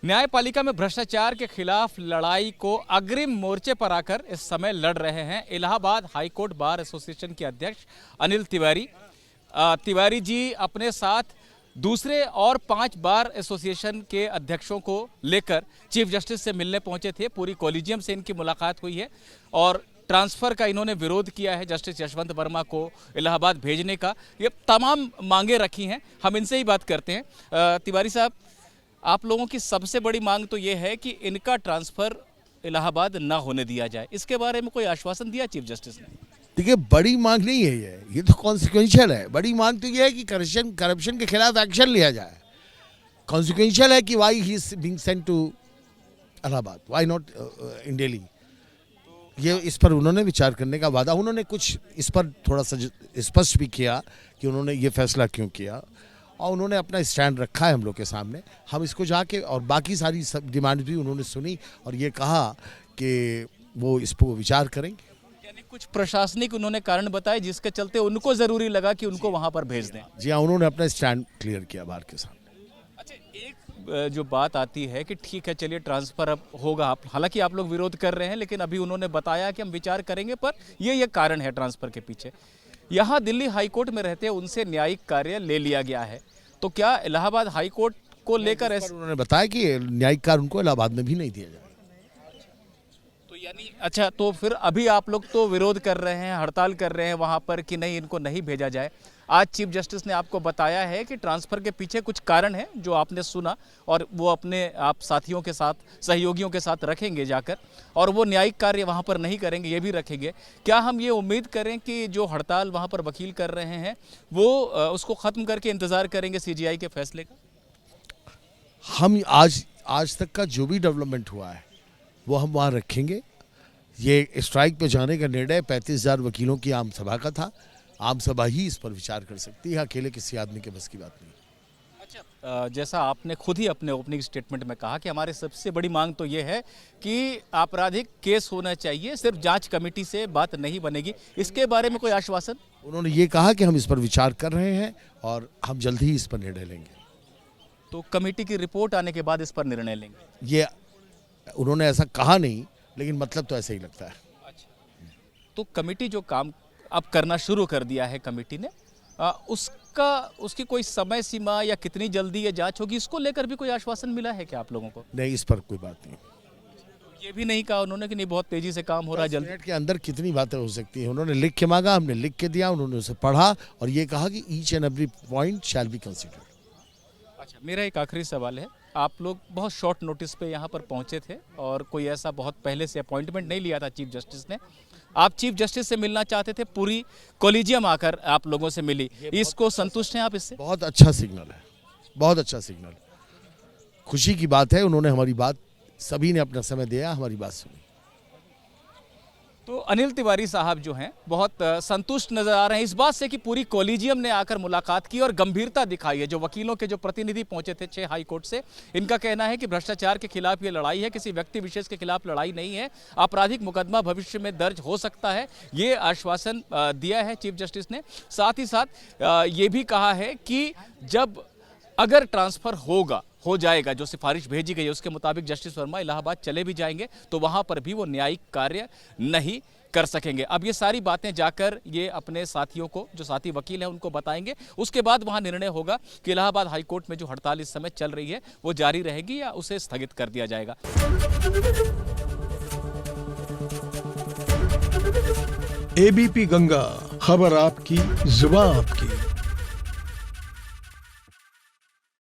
न्यायपालिका में भ्रष्टाचार के खिलाफ लड़ाई को अग्रिम मोर्चे पर आकर इस समय लड़ रहे हैं इलाहाबाद हाईकोर्ट बार एसोसिएशन के अध्यक्ष अनिल तिवारी। तिवारी जी अपने साथ दूसरे और 5 बार एसोसिएशन के अध्यक्षों को लेकर चीफ जस्टिस से मिलने पहुंचे थे। पूरी कॉलेजियम से इनकी मुलाकात हुई है और ट्रांसफ़र का इन्होंने विरोध किया है, जस्टिस यशवंत वर्मा को इलाहाबाद भेजने का। ये तमाम मांगे रखी हैं, हम इनसे ही बात करते हैं। तिवारी साहब, आप लोगों की सबसे बड़ी मांग तो ये है कि इनका ट्रांसफ़र इलाहाबाद ना होने दिया जाए, इसके बारे में कोई आश्वासन दिया चीफ जस्टिस ने? देखिए, बड़ी मांग नहीं है ये तो कॉन्सिक्वेंशियल है। बड़ी मांग तो ये है कि करप्शन के खिलाफ एक्शन लिया जाए। कॉन्सिक्वेंशियल है कि why he is being sent to Allahabad, why not in Delhi. ये इस पर उन्होंने विचार करने का वादा, उन्होंने कुछ इस पर थोड़ा सा स्पष्ट भी किया कि उन्होंने ये फैसला क्यों किया और उन्होंने अपना स्टैंड रखा है हम लोग के सामने। हम इसको जाके और बाकी सारी सब डिमांड भी उन्होंने सुनी और ये कहा कि वो इस पर विचार करेंगे। यानी कुछ प्रशासनिक उन्होंने कारण बताए जिसके चलते उनको ज़रूरी लगा कि उनको वहाँ पर भेज दें। जी हाँ, उन्होंने अपना स्टैंड क्लियर किया बाहर के सामने। अच्छा, एक जो बात आती है कि ठीक है, चलिए ट्रांसफ़र अब होगा, हालांकि आप लोग विरोध कर रहे हैं, लेकिन अभी उन्होंने बताया कि हम विचार करेंगे, पर ये कारण है ट्रांसफ़र के पीछे। यहाँ दिल्ली हाईकोर्ट में रहते उनसे न्यायिक कार्य ले लिया गया है, तो क्या इलाहाबाद हाईकोर्ट को लेकर उन्होंने बताया कि न्यायिक कार्य उनको इलाहाबाद में भी नहीं दिया जाएगा। तो यानी अच्छा, तो फिर अभी आप लोग तो विरोध कर रहे हैं, हड़ताल कर रहे हैं वहाँ पर कि नहीं, इनको नहीं भेजा जाए। आज चीफ जस्टिस ने आपको बताया है कि ट्रांसफ़र के पीछे कुछ कारण है जो आपने सुना और वो अपने आप साथियों के साथ, सहयोगियों के साथ रखेंगे जाकर, और वो न्यायिक कार्य वहाँ पर नहीं करेंगे, ये भी रखेंगे। क्या हम ये उम्मीद करें कि जो हड़ताल वहाँ पर वकील कर रहे हैं वो उसको ख़त्म करके इंतज़ार करेंगे सीजीआई के फैसले का? हम आज तक का जो भी डेवलपमेंट हुआ है वो हम वहाँ रखेंगे। ये स्ट्राइक पे जाने का निर्णय 35,000 वकीलों की आम सभा का था। आम सभा ही इस पर विचार कर सकती है, अकेले किसी आदमी के बस की बात नहीं। अच्छा, जैसा आपने खुद ही अपने ओपनिंग स्टेटमेंट में कहा कि हमारी सबसे बड़ी मांग तो ये है कि आपराधिक केस होना चाहिए, सिर्फ जांच कमेटी से बात नहीं बनेगी, इसके बारे में कोई आश्वासन? उन्होंने ये कहा कि हम इस पर विचार कर रहे हैं और हम जल्द ही इस पर निर्णय लेंगे। तो कमेटी की रिपोर्ट आने के बाद इस पर निर्णय लेंगे? ये उन्होंने ऐसा कहा नहीं, लेकिन मतलब तो ऐसा ही लगता है। अच्छा, तो कमेटी जो काम अब करना शुरू कर दिया है कमेटी ने, उसकी कोई समय सीमा या कितनी जल्दी ये जांच होगी, इसको लेकर भी कोई आश्वासन मिला है क्या आप लोगों को? नहीं, इस पर कोई बात नहीं। ये भी नहीं कहा उन्होंने कि नहीं, बहुत तेजी से काम हो रहा है, जल्दी? मिनट के अंदर कितनी बातें हो सकती हैं। उन्होंने लिख के मांगा, हमने लिख के दिया, उन्होंने उसे पढ़ा और ये कहा कि each and every point shall be considered. अच्छा, मेरा एक आखिरी सवाल है, आप लोग बहुत शॉर्ट नोटिस पे यहाँ पर पहुँचे थे और कोई ऐसा बहुत पहले से अपॉइंटमेंट नहीं लिया था चीफ जस्टिस ने, आप चीफ जस्टिस से मिलना चाहते थे, पूरी कॉलेजियम आकर आप लोगों से मिली, इसको संतुष्ट हैं आप इससे? बहुत अच्छा सिग्नल है, बहुत अच्छा सिग्नल, खुशी की बात है। उन्होंने हमारी बात, सभी ने अपना समय दिया, हमारी बात सुनी। तो अनिल तिवारी साहब जो हैं बहुत संतुष्ट नजर आ रहे हैं इस बात से कि पूरी कॉलेजियम ने आकर मुलाकात की और गंभीरता दिखाई है। जो वकीलों के जो प्रतिनिधि पहुंचे थे 6 हाई कोर्ट से, इनका कहना है कि भ्रष्टाचार के खिलाफ ये लड़ाई है, किसी व्यक्ति विशेष के खिलाफ लड़ाई नहीं है, आपराधिक मुकदमा भविष्य में दर्ज हो सकता है, ये आश्वासन दिया है चीफ जस्टिस ने। साथ ही साथ ये भी कहा है कि जब अगर ट्रांसफ़र हो जाएगा, जो सिफारिश भेजी गई है उसके मुताबिक जस्टिस वर्मा इलाहाबाद चले भी जाएंगे तो वहां पर भी वो न्यायिक कार्य नहीं कर सकेंगे। अब ये सारी बातें जाकर ये अपने साथियों को, जो साथी वकील हैं, उनको बताएंगे। उसके बाद वहां निर्णय होगा कि इलाहाबाद हाईकोर्ट में जो हड़ताल इस समय चल रही है वो जारी रहेगी या उसे स्थगित कर दिया जाएगा। एबीपी गंगा, खबर आपकी, जुबान आपकी।